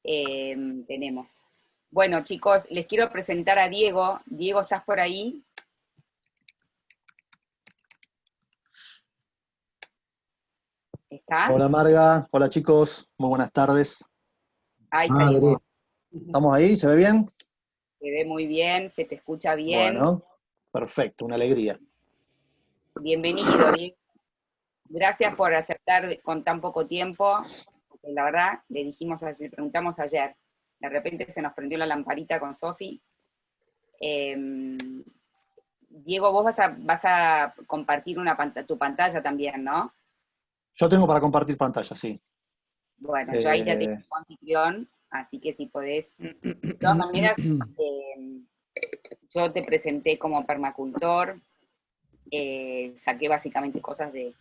tenemos. Bueno, chicos, les quiero presentar a Diego. Diego, ¿estás por ahí? ¿Está? Hola Marga, hola chicos, muy buenas tardes. Ahí está Madre. Diego. ¿Estamos ahí? ¿Se ve bien? Se ve muy bien, se te escucha bien. Bueno, perfecto, una alegría. Bienvenido, Diego. Gracias por aceptar con tan poco tiempo, porque la verdad, le preguntamos ayer. De repente se nos prendió la lamparita con Sofi. Eh, Diego, vos vas a compartir tu pantalla también, ¿no? Yo tengo para compartir pantalla, sí. Bueno, yo ahí ya tengo Eh, un anfitrión, así que si podés. De todas maneras, eh, yo te presenté como permacultor, saqué básicamente cosas de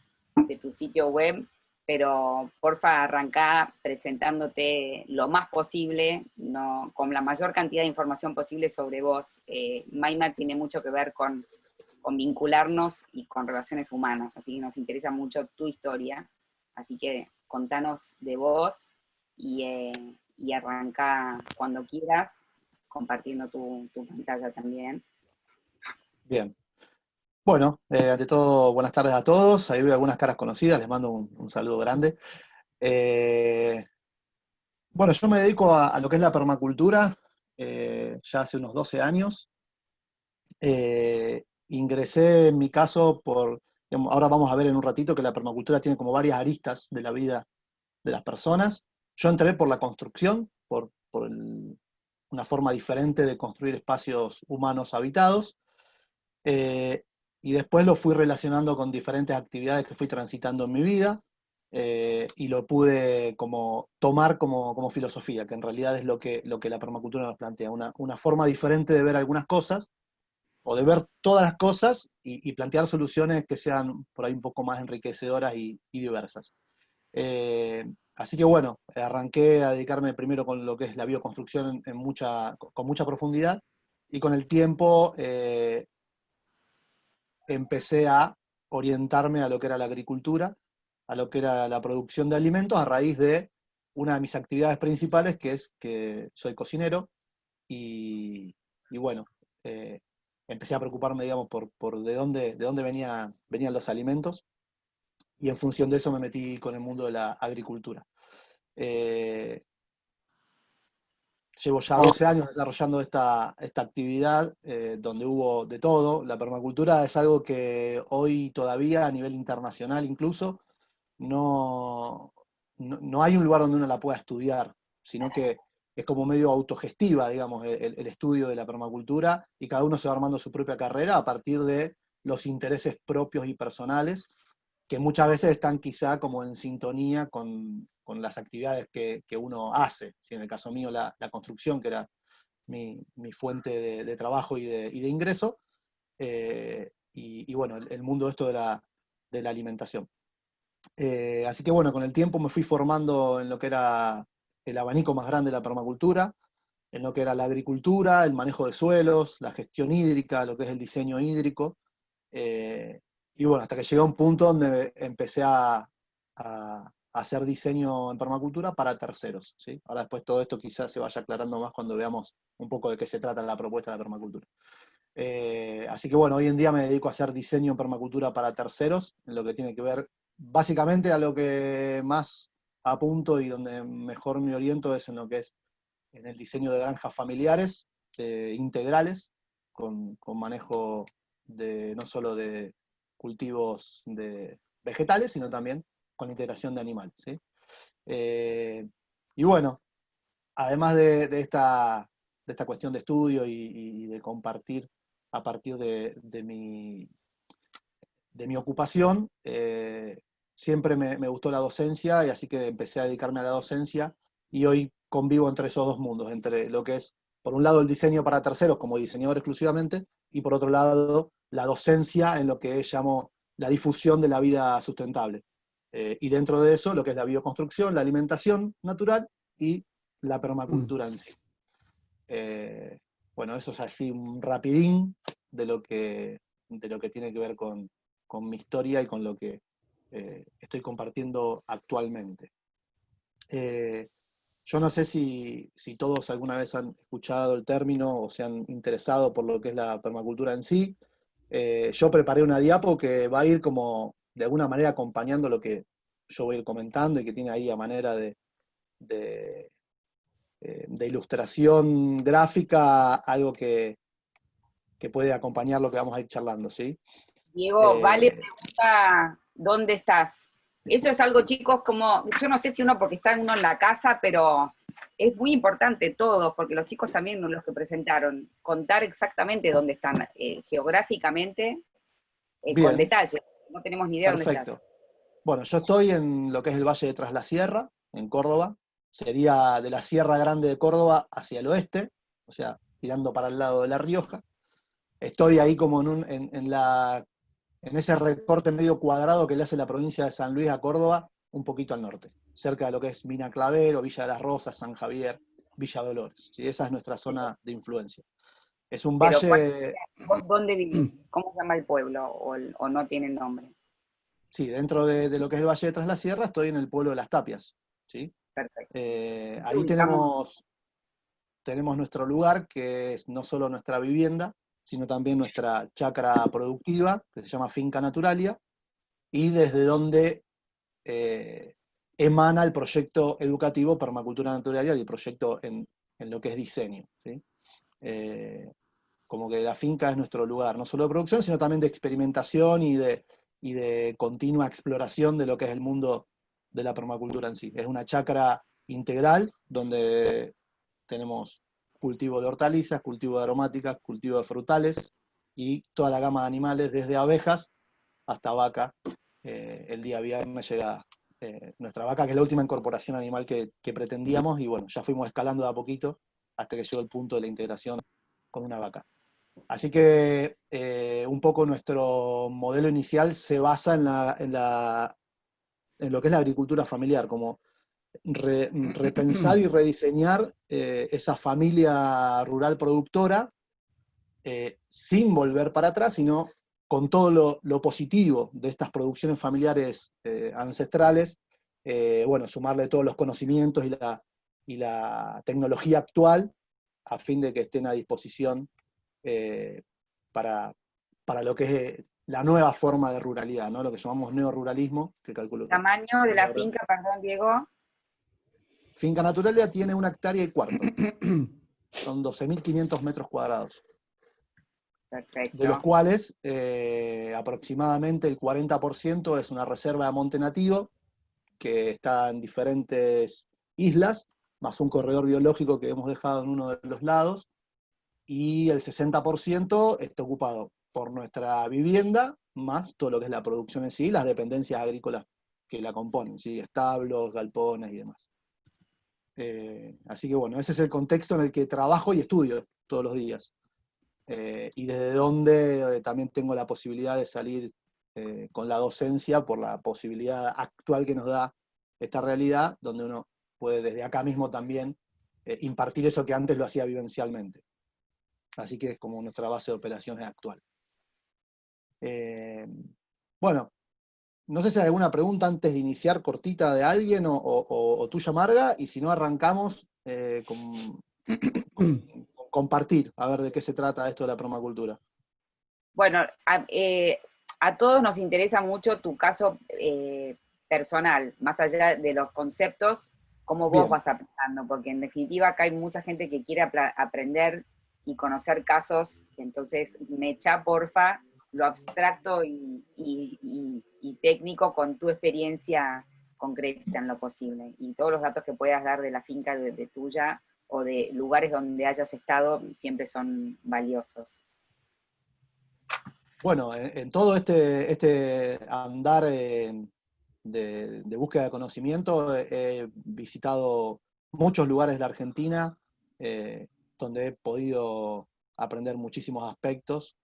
tu sitio web, pero porfa arrancá presentándote lo más posible, no, con la mayor cantidad de información posible sobre vos. Maima tiene mucho que ver con vincularnos y con relaciones humanas, así que nos interesa mucho tu historia, así que contanos de vos y arranca cuando quieras, compartiendo tu pantalla también. bien. Bueno, ante todo, buenas tardes a todos. Ahí veo algunas caras conocidas, les mando un saludo grande. Eh, bueno, yo me dedico a lo que es la permacultura ya hace unos 12 años. Ingresé en mi caso digamos, ahora vamos a ver en un ratito que la permacultura tiene como varias aristas de la vida de las personas. Yo entré por la construcción, una forma diferente de construir espacios humanos habitados, eh, y después lo fui relacionando con diferentes actividades que fui transitando en mi vida, y lo pude como tomar como filosofía, que en realidad es lo que la permacultura nos plantea, una forma diferente de ver algunas cosas, o de ver todas las cosas y plantear soluciones que sean por ahí un poco más enriquecedoras y diversas. Así que bueno, arranqué a dedicarme primero con lo que es la bioconstrucción con mucha profundidad, y con el tiempo empecé a orientarme a lo que era la agricultura, a lo que era la producción de alimentos, a raíz de una de mis actividades principales, que es que soy cocinero, y bueno, eh, empecé a preocuparme, digamos, por de dónde venían los alimentos, y en función de eso me metí con el mundo de la agricultura. Eh, Llevo ya 12 años desarrollando esta actividad, donde hubo de todo. La permacultura es algo que hoy todavía a nivel internacional incluso no hay un lugar donde uno la pueda estudiar, sino que es como medio autogestiva, digamos, el estudio de la permacultura, y cada uno se va armando su propia carrera a partir de los intereses propios y personales, que muchas veces están quizá como en sintonía con las actividades que uno hace. Si en el caso mío la construcción, que era mi fuente de trabajo y de ingreso, y bueno, el mundo esto de la alimentación. Así que bueno, con el tiempo me fui formando en lo que era el abanico más grande de la permacultura, en lo que era la agricultura, el manejo de suelos, la gestión hídrica, lo que es el diseño hídrico. eh, y bueno, hasta que llegué a un punto donde empecé a hacer diseño en permacultura para terceros, ¿sí? Ahora después todo esto quizás se vaya aclarando más cuando veamos un poco de qué se trata la propuesta de la permacultura. Así que bueno, hoy en día me dedico a hacer diseño en permacultura para terceros, en lo que tiene que ver básicamente a lo que más apunto y donde mejor me oriento es en lo que es en el diseño de granjas familiares, integrales, con manejo no solo de cultivos de vegetales, sino también con integración de animales, ¿sí? Eh, y bueno, además de esta cuestión de estudio y de compartir a partir de mi ocupación, siempre me gustó la docencia, y así que empecé a dedicarme a la docencia, y hoy convivo entre esos dos mundos, entre lo que es, por un lado, el diseño para terceros como diseñador exclusivamente, y por otro lado, la docencia en lo que llamo la difusión de la vida sustentable. Y dentro de eso, lo que es la bioconstrucción, la alimentación natural y la permacultura en sí. Bueno, eso es así un rapidín de lo que tiene que ver con mi historia y con lo que estoy compartiendo actualmente. Yo no sé si todos alguna vez han escuchado el término o se han interesado por lo que es la permacultura en sí. Yo preparé una diapo que va a ir como de alguna manera acompañando lo que yo voy a ir comentando y que tiene ahí a manera de, de ilustración gráfica algo que puede acompañar lo que vamos a ir charlando, ¿sí? Diego, Vale Eh, pregunta, ¿dónde estás? Eso es algo, chicos, como, yo no sé si uno porque está uno en la casa, pero es muy importante todo, porque los chicos también, los que presentaron, contar exactamente dónde están geográficamente, con Bien, detalle. No tenemos ni idea dónde estás. perfecto. Bueno, yo estoy en lo que es el Valle de Tras la Sierra, en Córdoba. Sería de la Sierra Grande de Córdoba hacia el oeste, o sea, tirando para el lado de La Rioja. Estoy ahí como en ese recorte medio cuadrado que le hace la provincia de San Luis a Córdoba, un poquito al norte, cerca de lo que es Mina Clavero, Villa de las Rosas, San Javier, Villa Dolores. ¿Sí? Esa es nuestra zona de influencia. Es un Pero, valle, ¿vos dónde vivís? ¿Cómo se llama el pueblo? ¿O no tiene nombre? sí, dentro de lo que es el Valle de Tras la Sierra, estoy en el pueblo de Las Tapias. ¿Sí? Perfecto. ¿Dónde Ahí ubicamos? tenemos nuestro lugar, que es no solo nuestra vivienda, sino también nuestra chacra productiva, que se llama Finca Naturalia, y desde donde eh, emana el proyecto educativo Permacultura Naturalia y el proyecto en lo que es diseño. ¿Sí? Eh, Como que la finca es nuestro lugar, no solo de producción, sino también de experimentación y de continua exploración de lo que es el mundo de la permacultura en sí. Es una chacra integral donde tenemos cultivo de hortalizas, cultivo de aromáticas, cultivo de frutales y toda la gama de animales, desde abejas hasta vaca. El día viernes llega nuestra vaca, que es la última incorporación animal que pretendíamos, y bueno, ya fuimos escalando de a poquito hasta que llegó el punto de la integración con una vaca. Así que un poco nuestro modelo inicial se basa en lo que es la agricultura familiar, como repensar y rediseñar esa familia rural productora sin volver para atrás, sino con todo lo positivo de estas producciones familiares ancestrales, bueno, sumarle todos los conocimientos y la tecnología actual a fin de que estén a disposición eh, para, para lo que es la nueva forma de ruralidad, ¿no? Lo que llamamos neoruralismo, que calculo que Tamaño de lo la habrán. finca, perdón, Diego. Finca Naturalia tiene 1,4 hectáreas, son 12.500 metros cuadrados, de los Perfecto. cuales aproximadamente el 40% es una reserva de monte nativo, que está en diferentes islas, más un corredor biológico que hemos dejado en uno de los lados, y el 60% está ocupado por nuestra vivienda, más todo lo que es la producción en sí, las dependencias agrícolas que la componen, ¿sí? Establos, galpones y demás. Así que bueno, ese es el contexto en el que trabajo y estudio todos los días. Y desde donde también tengo la posibilidad de salir con la docencia por la posibilidad actual que nos da esta realidad, donde uno puede desde acá mismo también impartir eso que antes lo hacía vivencialmente. Así que es como nuestra base de operaciones actual. Eh, bueno, no sé si hay alguna pregunta antes de iniciar cortita de alguien o tuya, Marga, y si no arrancamos con compartir, a ver de qué se trata esto de la permacultura. Bueno, a todos nos interesa mucho tu caso personal, más allá de los conceptos, cómo vos Bien, vas aplicando, porque en definitiva acá hay mucha gente que quiere aprender y conocer casos, entonces me echa porfa lo abstracto y técnico con tu experiencia concreta en lo posible, y todos los datos que puedas dar de la finca de tuya o de lugares donde hayas estado siempre son valiosos. bueno, en todo este andar de búsqueda de conocimiento, he visitado muchos lugares de la Argentina donde he podido aprender muchísimos aspectos.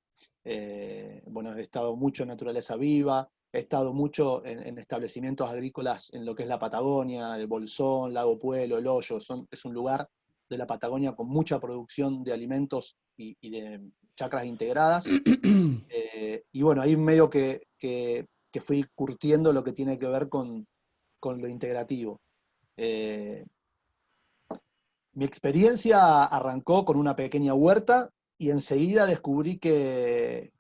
Bueno, he estado mucho en naturaleza viva, he estado mucho en establecimientos agrícolas en lo que es la Patagonia, el Bolsón, Lago Puelo, El Hoyo. Es un lugar de la Patagonia con mucha producción de alimentos y de chacras integradas. Y bueno, ahí medio que fui curtiendo lo que tiene que ver con lo integrativo. Eh, Mi experiencia arrancó con una pequeña huerta y enseguida descubrí que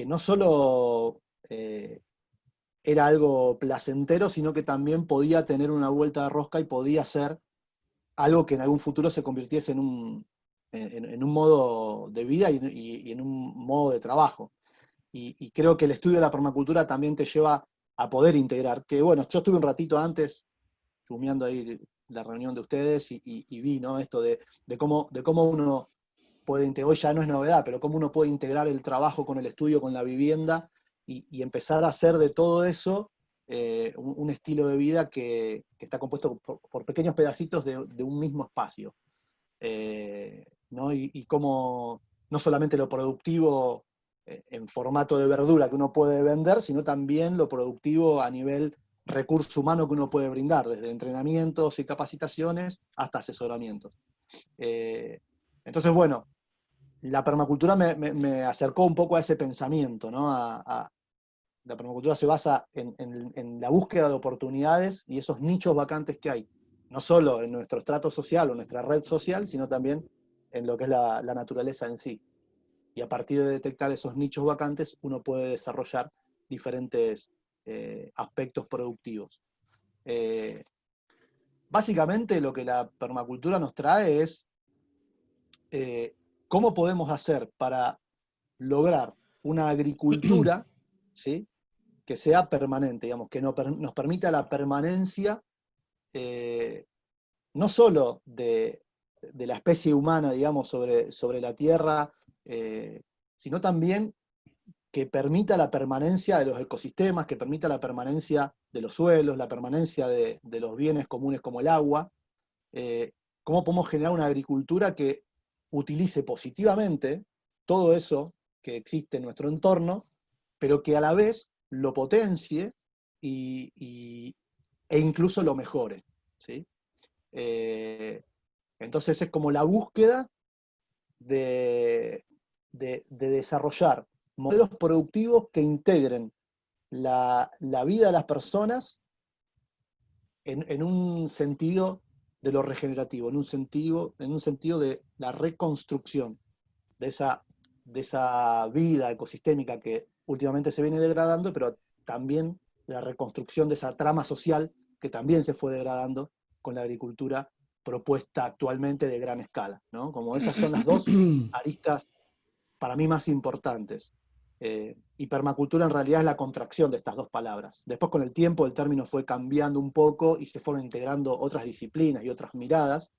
no solo era algo placentero, sino que también podía tener una vuelta de rosca y podía ser algo que en algún futuro se convirtiese en un modo de vida y en un modo de trabajo. Y creo que el estudio de la permacultura también te lleva a poder integrar, que bueno, yo estuve un ratito antes chumeando ahí la reunión de ustedes y vi, ¿no? Esto de cómo uno puede integrar, hoy ya no es novedad, pero cómo uno puede integrar el trabajo con el estudio, con la vivienda, y empezar a hacer de todo eso un estilo de vida que está compuesto por pequeños pedacitos de un mismo espacio. ¿No? Y cómo no solamente lo productivo en formato de verdura que uno puede vender, sino también lo productivo a nivel recurso humano que uno puede brindar, desde entrenamientos y capacitaciones hasta asesoramientos. Eh, entonces, bueno, la permacultura me acercó un poco a ese pensamiento, ¿no? La permacultura se basa en la búsqueda de oportunidades y esos nichos vacantes que hay, no solo en nuestro estrato social o nuestra red social, sino también en lo que es la naturaleza en sí. Y a partir de detectar esos nichos vacantes, uno puede desarrollar diferentes aspectos productivos. Eh, Básicamente lo que la permacultura nos trae es eh, cómo podemos hacer para lograr una agricultura, ¿sí?, que sea permanente, digamos, que nos permita la permanencia eh, no solo de la especie humana, digamos, sobre la Tierra, sino también que permita la permanencia de los ecosistemas, que permita la permanencia de los suelos, la permanencia de los bienes comunes como el agua. ¿Cómo podemos generar una agricultura que utilice positivamente todo eso que existe en nuestro entorno, pero que a la vez lo potencie e incluso lo mejore? ¿Sí? Eh, entonces es como la búsqueda de, de desarrollar modelos productivos que integren la vida de las personas en un sentido de lo regenerativo, en un sentido de la reconstrucción de esa vida ecosistémica que últimamente se viene degradando, pero también la reconstrucción de esa trama social que también se fue degradando con la agricultura propuesta actualmente de gran escala, ¿no? Como esas son las dos aristas para mí más importantes. Y permacultura en realidad es la contracción de estas dos palabras. Después con el tiempo el término fue cambiando un poco y se fueron integrando otras disciplinas y otras miradas,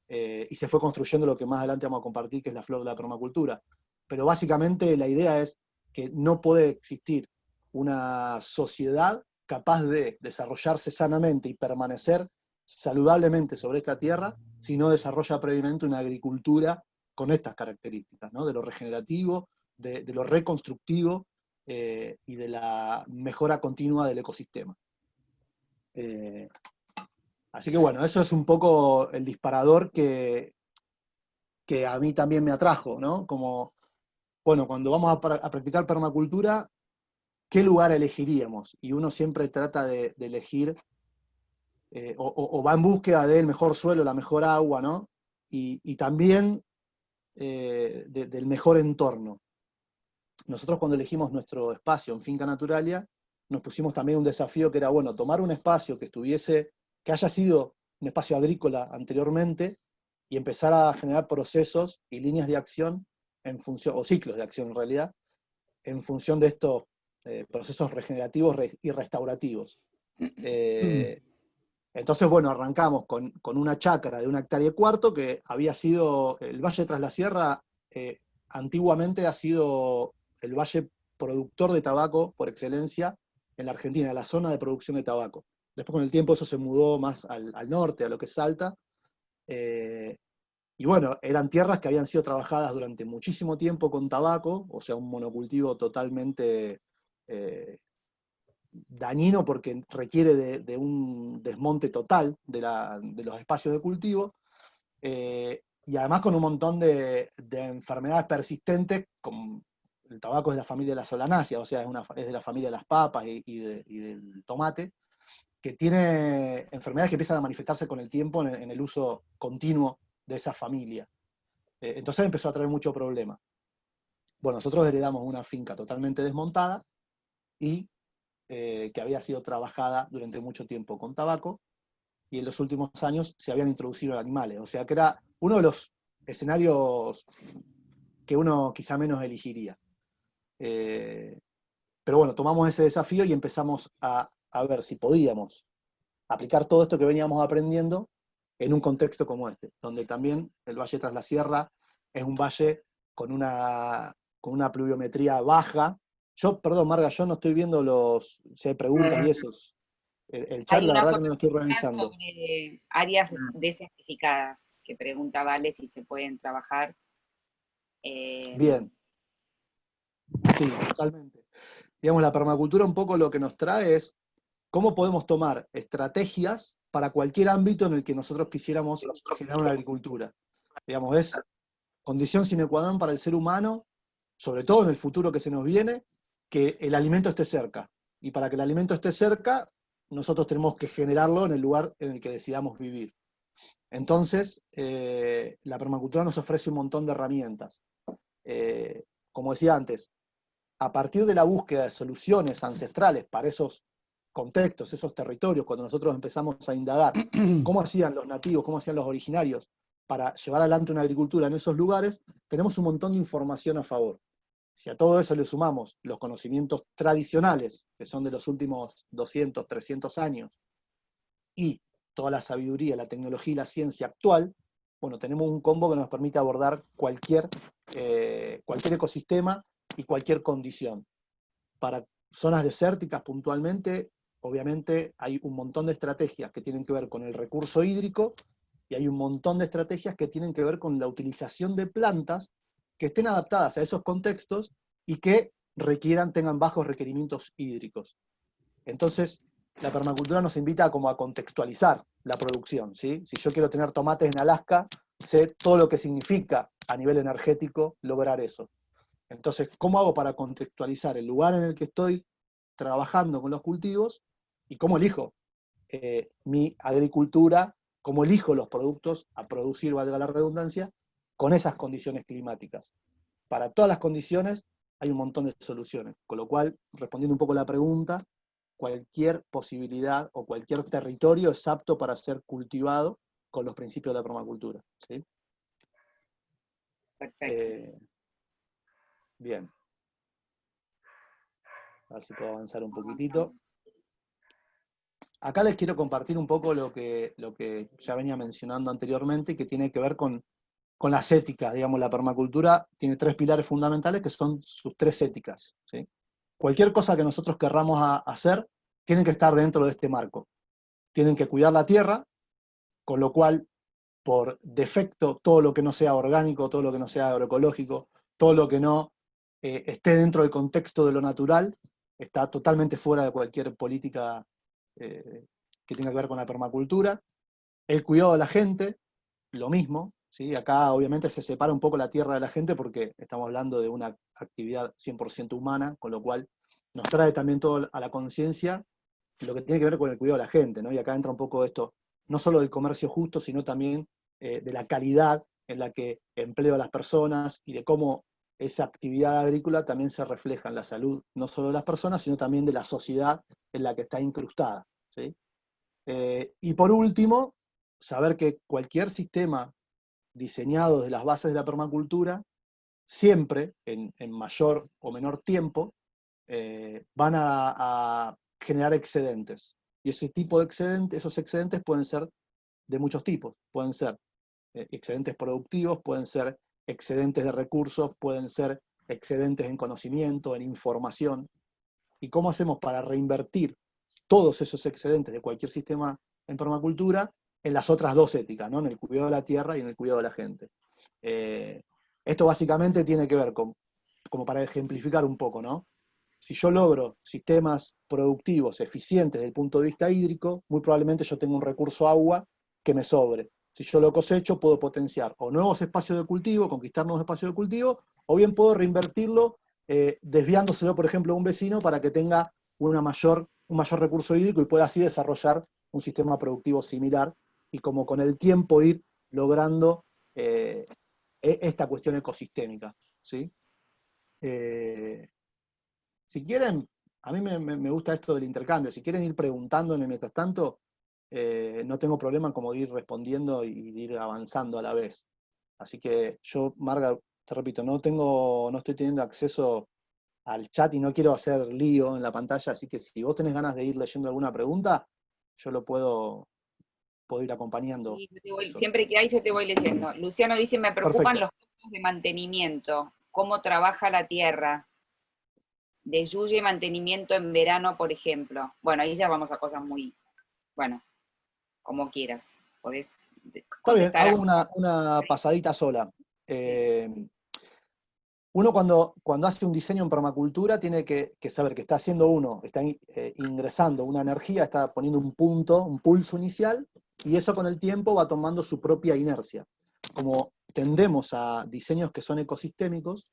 y se fue construyendo lo que más adelante vamos a compartir, que es la flor de la permacultura. Pero básicamente la idea es que no puede existir una sociedad capaz de desarrollarse sanamente y permanecer saludablemente sobre esta tierra si no desarrolla previamente una agricultura con estas características, ¿no? De lo regenerativo, de lo reconstructivo y de la mejora continua del ecosistema. Así que bueno, eso es un poco el disparador que a mí también me atrajo, ¿no? Como, bueno, cuando vamos a practicar permacultura, ¿qué lugar elegiríamos? Y uno siempre trata de elegir, o va en búsqueda del mejor suelo, la mejor agua, ¿no? Y también del mejor entorno. Nosotros cuando elegimos nuestro espacio en Finca Naturalia, nos pusimos también un desafío que era, bueno, tomar un espacio que haya sido un espacio agrícola anteriormente, y empezar a generar procesos y líneas de acción en función, o ciclos de acción en realidad, en función de estos procesos regenerativos y restaurativos. Entonces, bueno, arrancamos con una chácara de 1,25 hectáreas, que había sido, el Valle Tras la Sierra, antiguamente ha sido el valle productor de tabaco por excelencia en la Argentina, la zona de producción de tabaco. Después con el tiempo eso se mudó más al norte, a lo que es Salta, y bueno, eran tierras que habían sido trabajadas durante muchísimo tiempo con tabaco, o sea, un monocultivo totalmente dañino porque requiere de un desmonte total de los espacios de cultivo, y además con un montón de enfermedades persistentes. El tabaco es de la familia de las solanáceas, o sea, es de la familia de las papas y del tomate, que tiene enfermedades que empiezan a manifestarse con el tiempo en el uso continuo de esa familia. Entonces empezó a traer mucho problema. Bueno, nosotros heredamos una finca totalmente desmontada y que había sido trabajada durante mucho tiempo con tabaco, y en los últimos años se habían introducido animales. O sea que era uno de los escenarios que uno quizá menos elegiría. Pero bueno, tomamos ese desafío y empezamos a ver si podíamos aplicar todo esto que veníamos aprendiendo en un contexto como este, donde también el Valle Tras la Sierra es un valle con una pluviometría baja. Yo, perdón, Marga, yo no estoy viendo si hay preguntas y esos. El chat, Hay la una verdad sola que no lo estoy pregunta revisando. sobre áreas desertificadas que pregunta Vale si se pueden trabajar. Bien, sí, totalmente. Digamos, la permacultura un poco lo que nos trae es cómo podemos tomar estrategias para cualquier ámbito en el que nosotros quisiéramos generar una agricultura. Digamos, es condición sine qua non para el ser humano, sobre todo en el futuro que se nos viene, que el alimento esté cerca. Y para que el alimento esté cerca, nosotros tenemos que generarlo en el lugar en el que decidamos vivir. Entonces, la permacultura nos ofrece un montón de herramientas. Como decía antes, a partir de la búsqueda de soluciones ancestrales para esos contextos, esos territorios, cuando nosotros empezamos a indagar cómo hacían los nativos, cómo hacían los originarios para llevar adelante una agricultura en esos lugares, tenemos un montón de información a favor. Si a todo eso le sumamos los conocimientos tradicionales, que son de los últimos 200, 300 años, y toda la sabiduría, la tecnología y la ciencia actual, bueno, tenemos un combo que nos permite abordar cualquier ecosistema y cualquier condición. Para zonas desérticas puntualmente, obviamente hay un montón de estrategias que tienen que ver con el recurso hídrico, y hay un montón de estrategias que tienen que ver con la utilización de plantas que estén adaptadas a esos contextos y que tengan bajos requerimientos hídricos. Entonces, la permacultura nos invita como a contextualizar la producción, ¿sí? Si yo quiero tener tomates en Alaska, sé todo lo que significa a nivel energético lograr eso. Entonces, ¿cómo hago para contextualizar el lugar en el que estoy trabajando con los cultivos y cómo elijo mi agricultura, cómo elijo los productos a producir, valga la redundancia, con esas condiciones climáticas? Para todas las condiciones hay un montón de soluciones, con lo cual, respondiendo un poco a la pregunta, cualquier posibilidad o cualquier territorio es apto para ser cultivado con los principios de la permacultura, ¿sí? Perfecto. Bien. A ver si puedo avanzar un poquitito. Acá les quiero compartir un poco lo que ya venía mencionando anteriormente, que tiene que ver con las éticas. Digamos, la permacultura tiene 3 pilares fundamentales que son sus 3 éticas, ¿sí? Cualquier cosa que nosotros querramos hacer, tiene que estar dentro de este marco. Tienen que cuidar la tierra, con lo cual, por defecto, todo lo que no sea orgánico, todo lo que no sea agroecológico, todo lo que no esté dentro del contexto de lo natural, está totalmente fuera de cualquier política que tenga que ver con la permacultura. El cuidado de la gente, lo mismo, ¿sí? Acá obviamente se separa un poco la tierra de la gente porque estamos hablando de una actividad 100% humana, con lo cual nos trae también todo a la conciencia lo que tiene que ver con el cuidado de la gente, ¿no? Y acá entra un poco esto, no solo del comercio justo, sino también de la calidad en la que empleo a las personas y de cómo esa actividad agrícola también se refleja en la salud, no solo de las personas, sino también de la sociedad en la que está incrustada, ¿sí? Y por último, saber que cualquier sistema diseñado desde las bases de la permacultura, siempre, en mayor o menor tiempo, van a generar excedentes. Y ese tipo de excedentes, esos excedentes pueden ser de muchos tipos. Pueden ser excedentes productivos, pueden ser excedentes de recursos, pueden ser excedentes en conocimiento, en información. ¿Y cómo hacemos para reinvertir todos esos excedentes de cualquier sistema en permacultura en las otras 2 éticas, ¿no? En el cuidado de la tierra y en el cuidado de la gente? Esto básicamente tiene que ver con, como para ejemplificar un poco, ¿no? Si yo logro sistemas productivos eficientes desde el punto de vista hídrico, muy probablemente yo tengo un recurso agua que me sobre. Si yo lo cosecho, puedo potenciar o nuevos espacios de cultivo, conquistar nuevos espacios de cultivo, o bien puedo reinvertirlo desviándoselo, por ejemplo, a un vecino para que tenga un un mayor recurso hídrico y pueda así desarrollar un sistema productivo similar y como con el tiempo ir logrando esta cuestión ecosistémica, ¿sí? Si quieren, a mí me gusta esto del intercambio, si quieren ir preguntándome mientras tanto, no tengo problema en como ir respondiendo y ir avanzando a la vez. Así que yo, Marga, te repito, no estoy teniendo acceso al chat y no quiero hacer lío en la pantalla, así que si vos tenés ganas de ir leyendo alguna pregunta, yo puedo ir acompañando Y eso. siempre que hay, yo te voy leyendo. Luciano dice, me preocupan Perfecto. los costos de mantenimiento, cómo trabaja la tierra, de lluvia y mantenimiento en verano, por ejemplo. Bueno, ahí ya vamos a cosas muy, bueno, como quieras. Podés Está bien, contestar hago a... una pasadita sola. Sí, Eh, Uno cuando hace un diseño en permacultura tiene que saber que está haciendo está ingresando una energía, está poniendo un punto, un pulso inicial, y eso con el tiempo va tomando su propia inercia. Como tendemos a diseños que son ecosistémicos,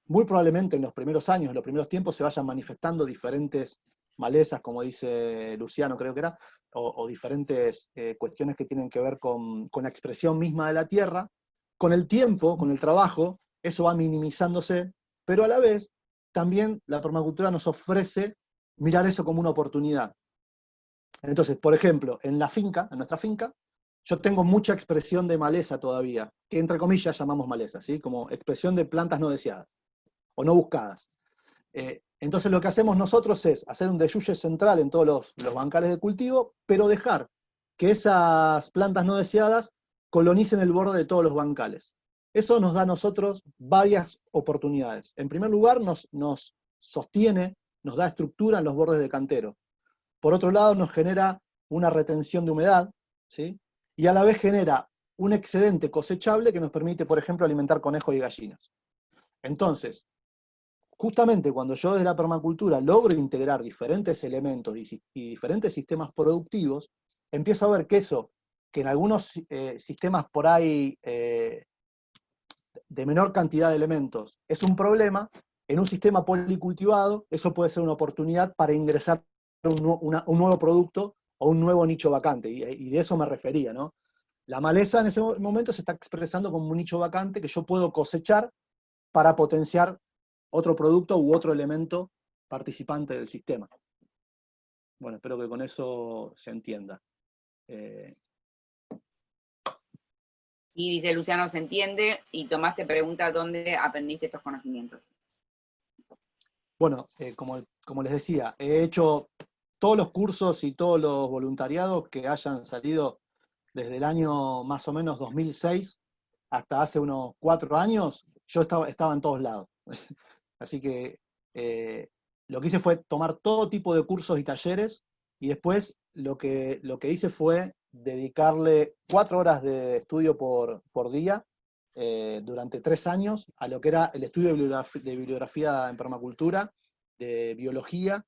muy probablemente en los primeros años, en los primeros tiempos, se vayan manifestando diferentes malezas, como dice Luciano, creo que era, o diferentes cuestiones que tienen que ver con la expresión misma de la tierra. Con el tiempo, con el trabajo, eso va minimizándose, pero a la vez también la permacultura nos ofrece mirar eso como una oportunidad. Entonces, por ejemplo, en nuestra finca, yo tengo mucha expresión de maleza todavía, que entre comillas llamamos maleza, ¿sí? Como expresión de plantas no deseadas o no buscadas. Entonces lo que hacemos nosotros es hacer un deyuye central en todos los bancales de cultivo, pero dejar que esas plantas no deseadas colonicen el borde de todos los bancales. Eso nos da a nosotros varias oportunidades. En primer lugar, nos sostiene, nos da estructura en los bordes de cantero. Por otro lado, nos genera una retención de humedad, ¿sí? Y a la vez genera un excedente cosechable que nos permite, por ejemplo, alimentar conejos y gallinas. Entonces, justamente cuando yo desde la permacultura logro integrar diferentes elementos y diferentes sistemas productivos, empiezo a ver que eso, que en algunos sistemas por ahí de menor cantidad de elementos es un problema, en un sistema policultivado eso puede ser una oportunidad para ingresar un nuevo producto o un nuevo nicho vacante, y de eso me refería, ¿no? La maleza en ese momento se está expresando como un nicho vacante que yo puedo cosechar para potenciar otro producto u otro elemento participante del sistema. Bueno, espero que con eso se entienda. Y dice Luciano, se entiende, y Tomás te pregunta dónde aprendiste estos conocimientos. Bueno, como les decía, he hecho todos los cursos y todos los voluntariados que hayan salido desde el año más o menos 2006 hasta hace unos 4 años, yo estaba en todos lados. Así que lo que hice fue tomar todo tipo de cursos y talleres, y después lo que hice fue dedicarle 4 horas de estudio por día durante 3 años a lo que era el estudio de bibliografía en permacultura, de biología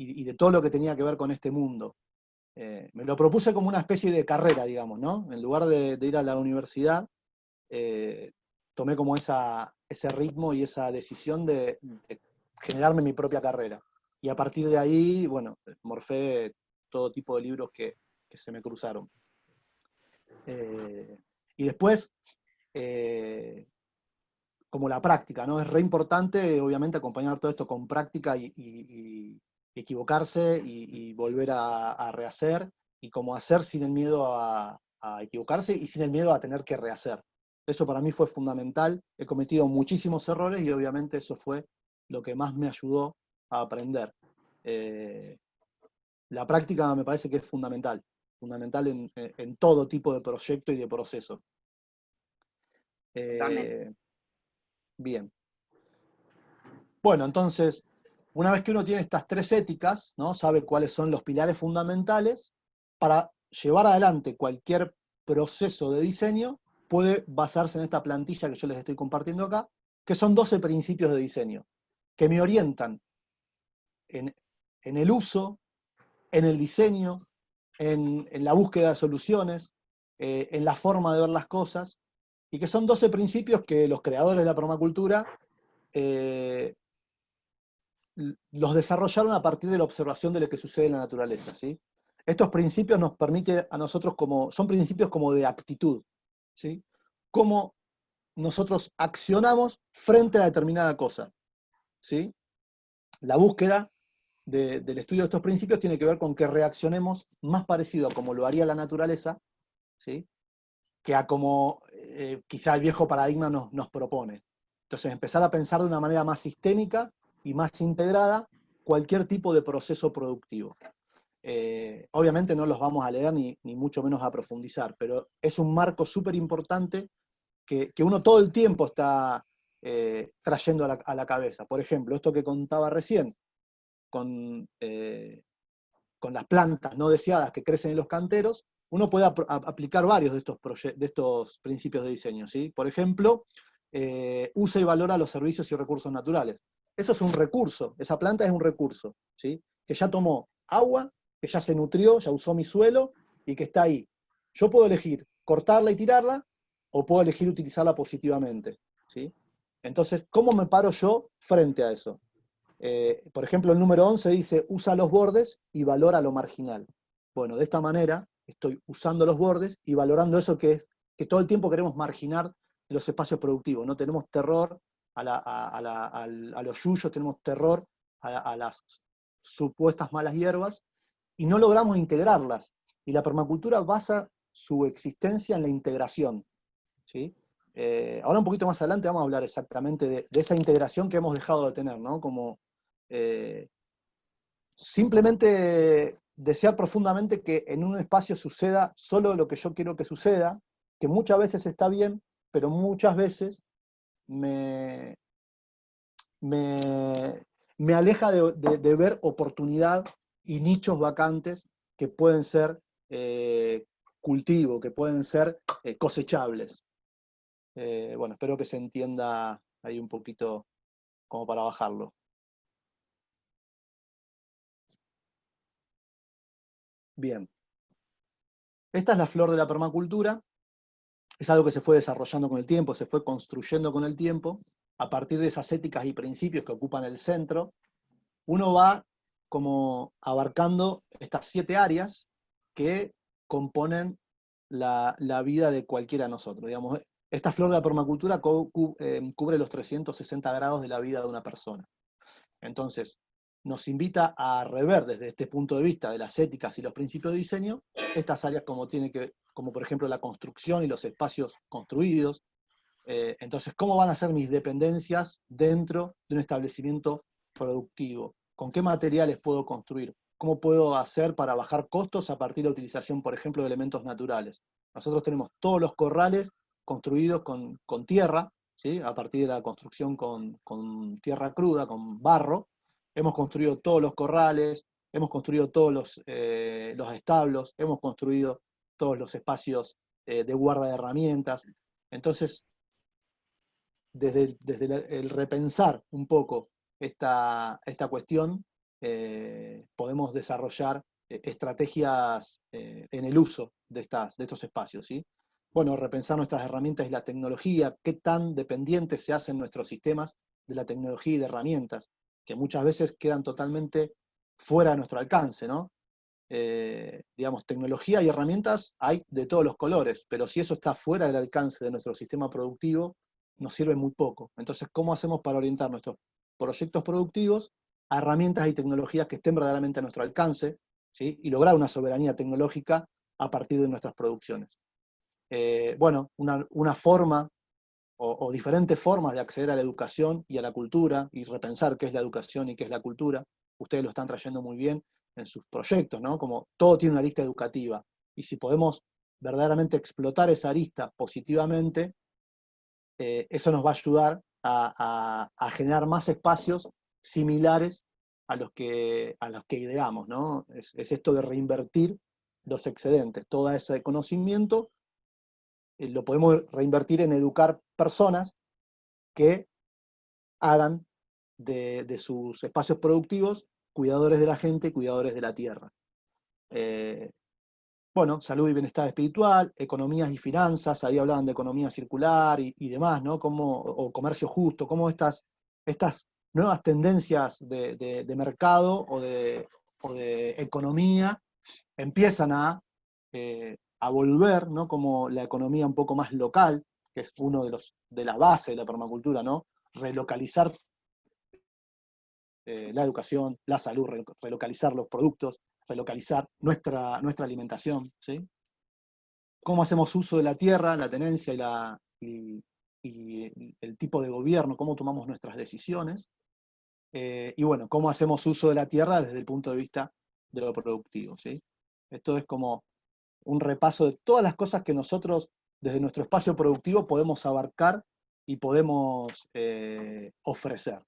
y de todo lo que tenía que ver con este mundo. Me lo propuse como una especie de carrera, digamos, ¿no? En lugar de ir a la universidad, tomé como ese ritmo y esa decisión de generarme mi propia carrera. Y a partir de ahí, bueno, morfé todo tipo de libros que se me cruzaron. Y después, como la práctica, ¿no? Es re importante, obviamente, acompañar todo esto con práctica y equivocarse y volver a rehacer, y como hacer sin el miedo a equivocarse y sin el miedo a tener que rehacer. Eso para mí fue fundamental. He cometido muchísimos errores y obviamente eso fue lo que más me ayudó a aprender. Eh, la práctica me parece que es fundamental en todo tipo de proyecto y de proceso. Totalmente. Eh, Bien. Bueno, entonces, una vez que uno tiene estas 3 éticas, ¿no? Sabe cuáles son los pilares fundamentales, para llevar adelante cualquier proceso de diseño, puede basarse en esta plantilla que yo les estoy compartiendo acá, que son 12 principios de diseño, que me orientan en, en el uso, en el diseño, en la búsqueda de soluciones, en la forma de ver las cosas, y que son 12 principios que los creadores de la permacultura los desarrollaron a partir de la observación de lo que sucede en la naturaleza, ¿sí? Estos principios nos permiten a nosotros son principios como de actitud, ¿sí? Cómo nosotros accionamos frente a determinada cosa, ¿sí? La búsqueda del estudio de estos principios tiene que ver con que reaccionemos más parecido a como lo haría la naturaleza, ¿sí? Que a como quizá el viejo paradigma nos propone. Entonces, empezar a pensar de una manera más sistémica y más integrada cualquier tipo de proceso productivo. Obviamente no los vamos a leer ni mucho menos a profundizar, pero es un marco súper importante que uno todo el tiempo está trayendo a la cabeza. Por ejemplo, esto que contaba recién, con las plantas no deseadas que crecen en los canteros, uno puede aplicar varios de estos principios de diseño, ¿sí? Por ejemplo, usa y valora los servicios y recursos naturales. Eso es un recurso, esa planta es un recurso, ¿sí? Que ya tomó agua, que ya se nutrió, ya usó mi suelo, y que está ahí. Yo puedo elegir cortarla y tirarla, o puedo elegir utilizarla positivamente, ¿sí? Entonces, ¿cómo me paro yo frente a eso? Por ejemplo, el número 11 dice, usa los bordes y valora lo marginal. Bueno, de esta manera estoy usando los bordes y valorando eso que todo el tiempo queremos marginar de los espacios productivos. No tenemos terror a los yuyos, tenemos terror a las supuestas malas hierbas y no logramos integrarlas. Y la permacultura basa su existencia en la integración, ¿sí? Ahora un poquito más adelante vamos a hablar exactamente de esa integración que hemos dejado de tener, ¿no? Como simplemente desear profundamente que en un espacio suceda solo lo que yo quiero que suceda, que muchas veces está bien, pero muchas veces me, me, me aleja de ver oportunidad y nichos vacantes que pueden ser cultivo, que pueden ser cosechables. Bueno, espero que se entienda ahí un poquito como para bajarlo. Bien. Esta es la flor de la permacultura. Es algo que se fue desarrollando con el tiempo, se fue construyendo con el tiempo, a partir de esas éticas y principios que ocupan el centro. Uno va como abarcando estas 7 áreas que componen la vida de cualquiera de nosotros. Digamos, esta flor de la permacultura cubre los 360 grados de la vida de una persona. Entonces, nos invita a rever desde este punto de vista de las éticas y los principios de diseño, estas áreas como por ejemplo la construcción y los espacios construidos. Entonces, ¿cómo van a ser mis dependencias dentro de un establecimiento productivo? ¿Con qué materiales puedo construir? ¿Cómo puedo hacer para bajar costos a partir de la utilización, por ejemplo, de elementos naturales? Nosotros tenemos todos los corrales construidos con tierra, ¿sí? A partir de la construcción con tierra cruda, con barro. Hemos construido todos los corrales, hemos construido todos los establos, hemos construido todos los espacios de guarda de herramientas. Entonces, desde el repensar un poco esta cuestión, podemos desarrollar estrategias en el uso de estos espacios, ¿sí? Bueno, repensar nuestras herramientas y la tecnología, qué tan dependientes se hacen nuestros sistemas de la tecnología y de herramientas, que muchas veces quedan totalmente fuera de nuestro alcance, ¿no? Digamos, tecnología y herramientas hay de todos los colores, pero si eso está fuera del alcance de nuestro sistema productivo, nos sirve muy poco. Entonces, ¿cómo hacemos para orientar nuestros proyectos productivos a herramientas y tecnologías que estén verdaderamente a nuestro alcance, ¿sí? Y lograr una soberanía tecnológica a partir de nuestras producciones? Bueno, una forma o diferentes formas de acceder a la educación y a la cultura y repensar qué es la educación y qué es la cultura. Ustedes lo están trayendo muy bien en sus proyectos, ¿no? Como todo tiene una arista educativa. Y si podemos verdaderamente explotar esa arista positivamente, eso nos va a ayudar a generar más espacios similares a los que ideamos, ¿no? Es esto de reinvertir los excedentes, todo ese conocimiento lo podemos reinvertir en educar personas que hagan de sus espacios productivos cuidadores de la gente, cuidadores de la tierra. Bueno, salud y bienestar espiritual, economías y finanzas, ahí hablaban de economía circular y demás, ¿no? O comercio justo, cómo estas nuevas tendencias de mercado o de economía empiezan a volver, ¿no? Como la economía un poco más local, que es uno de las bases de la permacultura, ¿no? Relocalizar la educación, la salud, relocalizar los productos, relocalizar nuestra alimentación, ¿sí? Cómo hacemos uso de la tierra, la tenencia y el tipo de gobierno, cómo tomamos nuestras decisiones, y bueno, cómo hacemos uso de la tierra desde el punto de vista de lo productivo, ¿sí? Esto es como un repaso de todas las cosas que nosotros, desde nuestro espacio productivo, podemos abarcar y podemos ofrecer.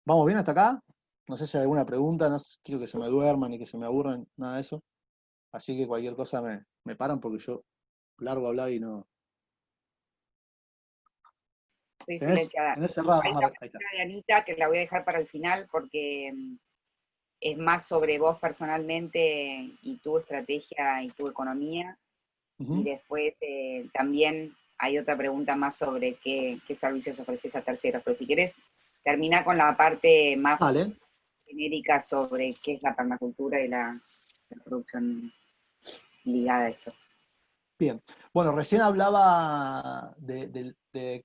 ¿Vamos bien hasta acá? No sé si hay alguna pregunta, no quiero que se me duerman ni que se me aburran, nada de eso. Así que cualquier cosa me paran porque yo largo a hablar y no. Estoy ¿Tenés, silenciada. tenés cerrado? Hay una Ahí está. pregunta de Anita que la voy a dejar para el final porque es más sobre vos personalmente y tu estrategia y tu economía. Y Ujú. después también hay otra pregunta más sobre qué servicios ofreces a terceros. Pero si querés, termina con la parte más Vale, genérica sobre qué es la permacultura y la producción ligada a eso. bien. Bueno, recién hablaba de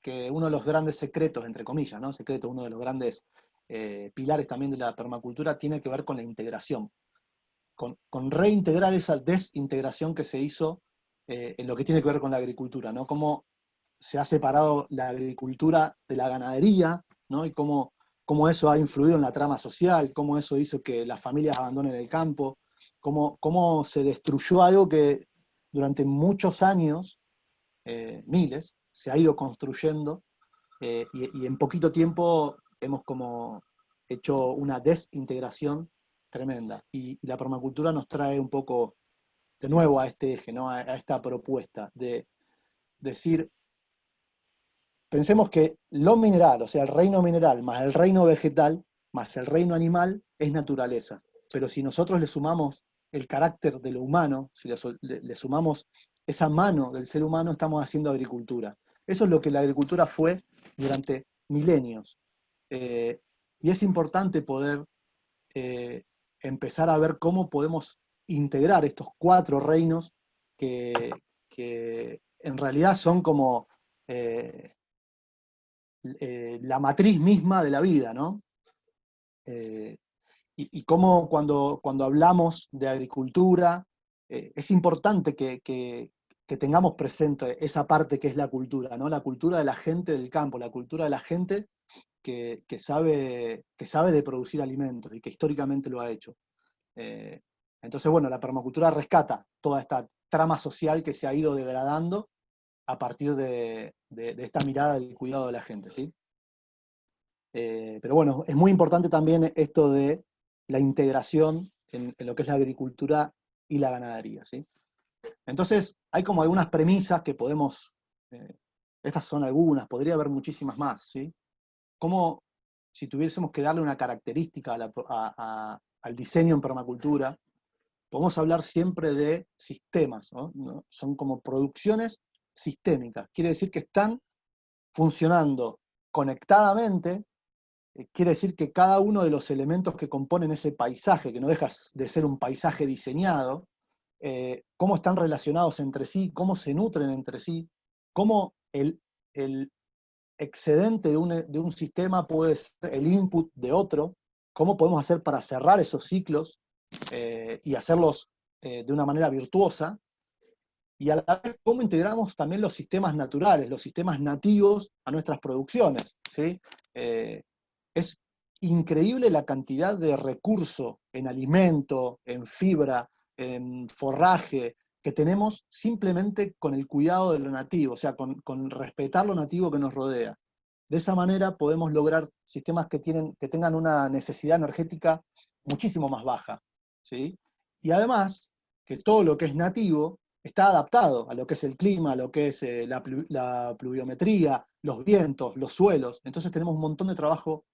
que uno de los grandes secretos, entre comillas, ¿no? Secreto, uno de los grandes pilares también de la permacultura tiene que ver con la integración, con reintegrar esa desintegración que se hizo en lo que tiene que ver con la agricultura, ¿no? Cómo se ha separado la agricultura de la ganadería, ¿no? Y cómo eso ha influido en la trama social, cómo eso hizo que las familias abandonen el campo, cómo se destruyó algo que durante muchos años, miles, se ha ido construyendo y en poquito tiempo hemos como hecho una desintegración tremenda. Y la permacultura nos trae un poco de nuevo a este eje, ¿no? A esta propuesta de decir, pensemos que lo mineral, o sea, el reino mineral, más el reino vegetal, más el reino animal, es naturaleza. Pero si nosotros le sumamos el carácter de lo humano, si le sumamos esa mano del ser humano, estamos haciendo agricultura. Eso es lo que la agricultura fue durante milenios. Eh, y es importante poder eh, empezar a ver cómo podemos integrar estos cuatro reinos que en realidad son como eh, la matriz misma de la vida, ¿no? Eh, y cómo cuando hablamos de agricultura, es importante que tengamos presente esa parte que es la cultura, ¿no? La cultura de la gente del campo, la cultura de la gente que sabe de producir alimentos y que históricamente lo ha hecho. Eh, entonces, bueno, la permacultura rescata toda esta trama social que se ha ido degradando a partir de esta mirada del cuidado de la gente, ¿sí? Pero bueno, es muy importante también esto de la integración en lo que es la agricultura y la ganadería, ¿sí? Entonces, hay como algunas premisas que podemos, eh, estas son algunas, podría haber muchísimas más, ¿sí? Como si tuviésemos que darle una característica al diseño en permacultura, podemos hablar siempre de sistemas, ¿no? Son como producciones sistémicas, quiere decir que están funcionando conectadamente. Quiere decir que cada uno de los elementos que componen ese paisaje, que no deja de ser un paisaje diseñado, cómo están relacionados entre sí, cómo se nutren entre sí, cómo el excedente de un sistema puede ser el input de otro, cómo podemos hacer para cerrar esos ciclos y hacerlos de una manera virtuosa, y a la vez cómo integramos también los sistemas naturales, los sistemas nativos a nuestras producciones, ¿sí? Es increíble la cantidad de recurso en alimento, en fibra, en forraje, que tenemos simplemente con el cuidado de lo nativo, o sea, con respetar lo nativo que nos rodea. De esa manera podemos lograr sistemas que tengan una necesidad energética muchísimo más baja, ¿sí? Y además, que todo lo que es nativo está adaptado a lo que es el clima, a lo que es la pluviometría, los vientos, los suelos. Entonces tenemos un montón de trabajo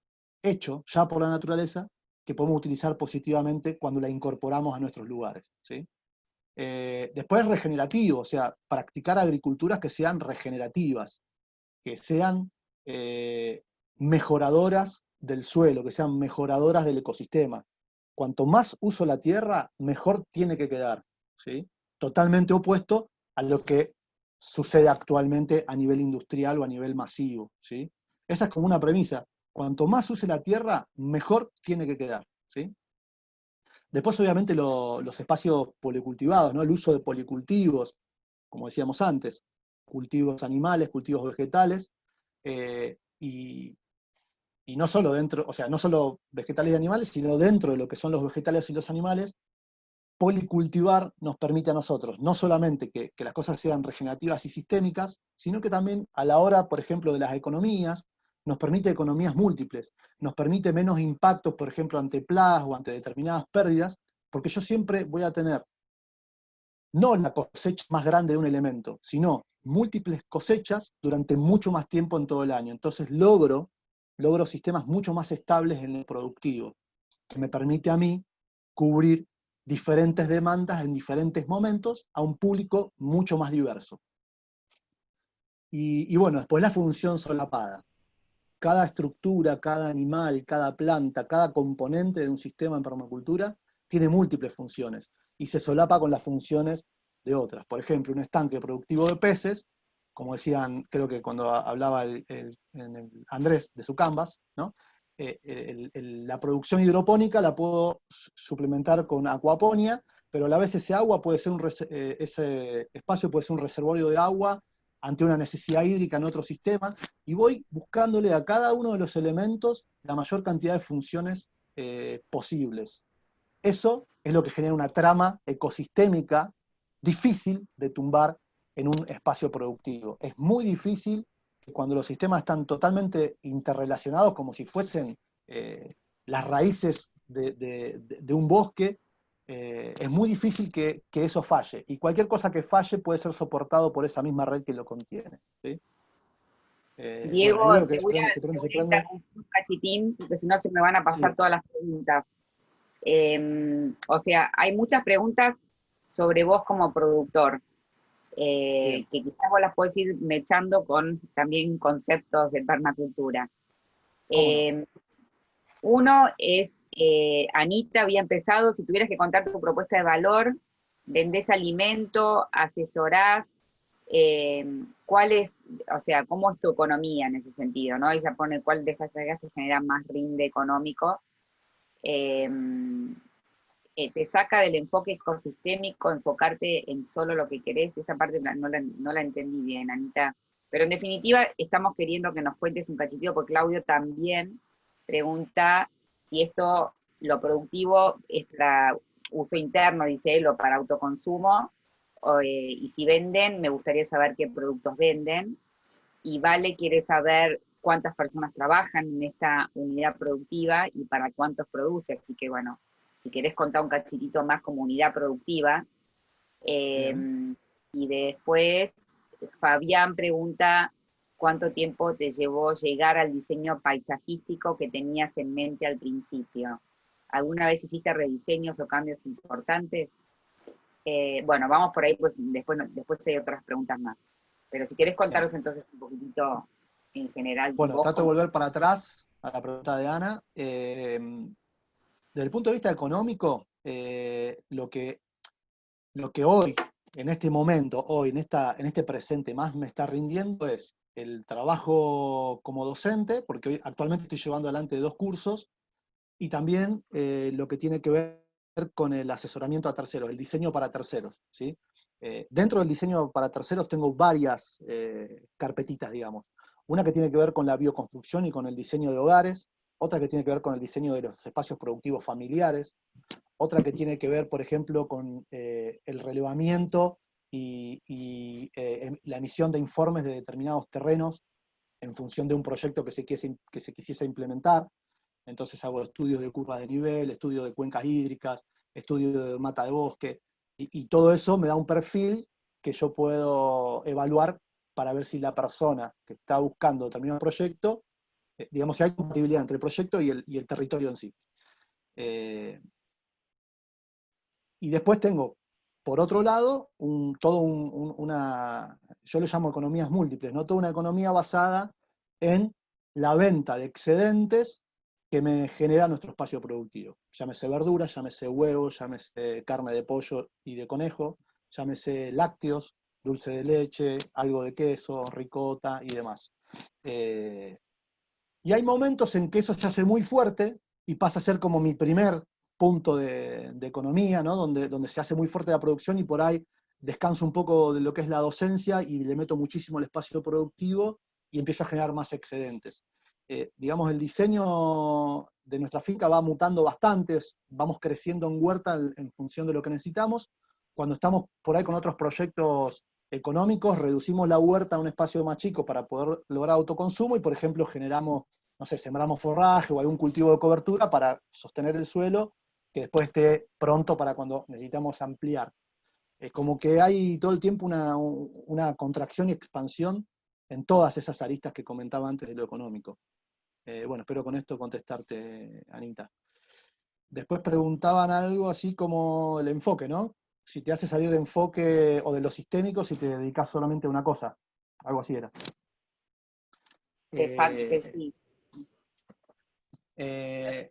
hecho ya por la naturaleza que podemos utilizar positivamente cuando la incorporamos a nuestros lugares, ¿sí? Después regenerativo, o sea, practicar agriculturas que sean regenerativas, que sean mejoradoras del suelo, que sean mejoradoras del ecosistema. Cuanto más uso la tierra, mejor tiene que quedar, ¿sí? Totalmente opuesto a lo que sucede actualmente a nivel industrial o a nivel masivo, ¿sí? Esa es como una premisa. Cuanto más use la tierra, mejor tiene que quedar, ¿sí? Después, obviamente, los espacios policultivados, ¿no? El uso de policultivos, como decíamos antes, cultivos animales, cultivos vegetales, y no solo dentro, o sea, no solo vegetales y animales, sino dentro de lo que son los vegetales y los animales, policultivar nos permite a nosotros no solamente que las cosas sean regenerativas y sistémicas, sino que también a la hora, por ejemplo, de las economías, nos permite economías múltiples, nos permite menos impactos, por ejemplo, ante plagas o ante determinadas pérdidas, porque yo siempre voy a tener no la cosecha más grande de un elemento, sino múltiples cosechas durante mucho más tiempo en todo el año. Entonces logro sistemas mucho más estables en el productivo, que me permite a mí cubrir diferentes demandas en diferentes momentos a un público mucho más diverso. Y bueno, después la función solapada. Cada estructura, cada animal, cada planta, cada componente de un sistema en permacultura tiene múltiples funciones y se solapa con las funciones de otras. Por ejemplo, un estanque productivo de peces, como decían, creo que cuando hablaba Andrés de su canvas, ¿no? La producción hidropónica la puedo suplementar con acuaponía, pero a la vez ese agua puede ser ese espacio puede ser un reservorio de agua ante una necesidad hídrica en otro sistema, y voy buscándole a cada uno de los elementos la mayor cantidad de funciones posibles. Eso es lo que genera una trama ecosistémica difícil de tumbar en un espacio productivo. Es muy difícil que cuando los sistemas están totalmente interrelacionados, como si fuesen las raíces de un bosque, es muy difícil que eso falle. Y cualquier cosa que falle puede ser soportado por esa misma red que lo contiene, ¿sí? Bueno, ahí Diego, veo que te voy a, se te prende, se voy a prende. interrumpir un cachitín, porque si no se me van a pasar Sí, todas las preguntas. O sea, hay muchas preguntas sobre vos como productor, bien. que quizás vos las podés ir mechando con también conceptos de permacultura. ¿Cómo no? Eh, Uno es, Anita había empezado, si tuvieras que contar tu propuesta de valor, vendés alimento, asesorás, cuál es, o sea, cómo es tu economía en ese sentido, ¿no? Ella pone cuál de estas tareas te genera más rinde económico. Eh, Te saca del enfoque ecosistémico, enfocarte en solo lo que querés, esa parte no la entendí bien, Anita. Pero en definitiva, estamos queriendo que nos cuentes un cachitito, porque Claudio también pregunta si esto, lo productivo, es para uso interno, dice él, o para autoconsumo, y si venden, me gustaría saber qué productos venden. Y Vale quiere saber cuántas personas trabajan en esta unidad productiva y para cuántos produce. Así que bueno, si querés contar un cachitito más como unidad productiva. Eh, Bien. y después Fabián pregunta cuánto tiempo te llevó llegar al diseño paisajístico que tenías en mente al principio. ¿Alguna vez hiciste rediseños o cambios importantes? Bueno, vamos por ahí, pues después hay otras preguntas más. Pero si querés Bien. contaros entonces un poquitito en general Bueno, vos trato de como... volver para atrás a la pregunta de Ana. Desde el punto de vista económico, lo que hoy, en este momento, hoy, en este presente, más me está rindiendo es el trabajo como docente, porque hoy actualmente estoy llevando adelante dos cursos, y también lo que tiene que ver con el asesoramiento a terceros, el diseño para terceros, ¿sí? Dentro del diseño para terceros tengo varias carpetitas, digamos. Una que tiene que ver con la bioconstrucción y con el diseño de hogares, otra que tiene que ver con el diseño de los espacios productivos familiares, otra que tiene que ver, por ejemplo, con el relevamiento y la emisión de informes de determinados terrenos en función de un proyecto que se quisiese implementar. Entonces hago estudios de curvas de nivel, estudios de cuencas hídricas, estudios de mata de bosque, y todo eso me da un perfil que yo puedo evaluar para ver si la persona que está buscando determinado proyecto, digamos, si hay compatibilidad entre el proyecto y el territorio en sí. Eh, y después tengo, por otro lado, yo lo llamo economías múltiples, ¿no? Toda una economía basada en la venta de excedentes que me genera nuestro espacio productivo. Llámese verduras, llámese huevos, llámese carne de pollo y de conejo, llámese lácteos, dulce de leche, algo de queso, ricota y demás. Y hay momentos en que eso se hace muy fuerte y pasa a ser como mi primer punto de economía, ¿no? Donde se hace muy fuerte la producción y por ahí descanso un poco de lo que es la docencia y le meto muchísimo el espacio productivo y empiezo a generar más excedentes. Digamos, el diseño de nuestra finca va mutando bastante, vamos creciendo en huerta en función de lo que necesitamos. Cuando estamos por ahí con otros proyectos económicos, reducimos la huerta a un espacio más chico para poder lograr autoconsumo y, por ejemplo, generamos, no sé, sembramos forraje o algún cultivo de cobertura para sostener el suelo, que después esté pronto para cuando necesitamos ampliar. Es como que hay todo el tiempo una contracción y expansión en todas esas aristas que comentaba antes de lo económico. Bueno, espero con esto contestarte, Anita. Después preguntaban algo así como el enfoque, ¿no? Si te hace salir de enfoque o de lo sistémico, si te dedicas solamente a una cosa. Algo así era. De facto, Eh, sí.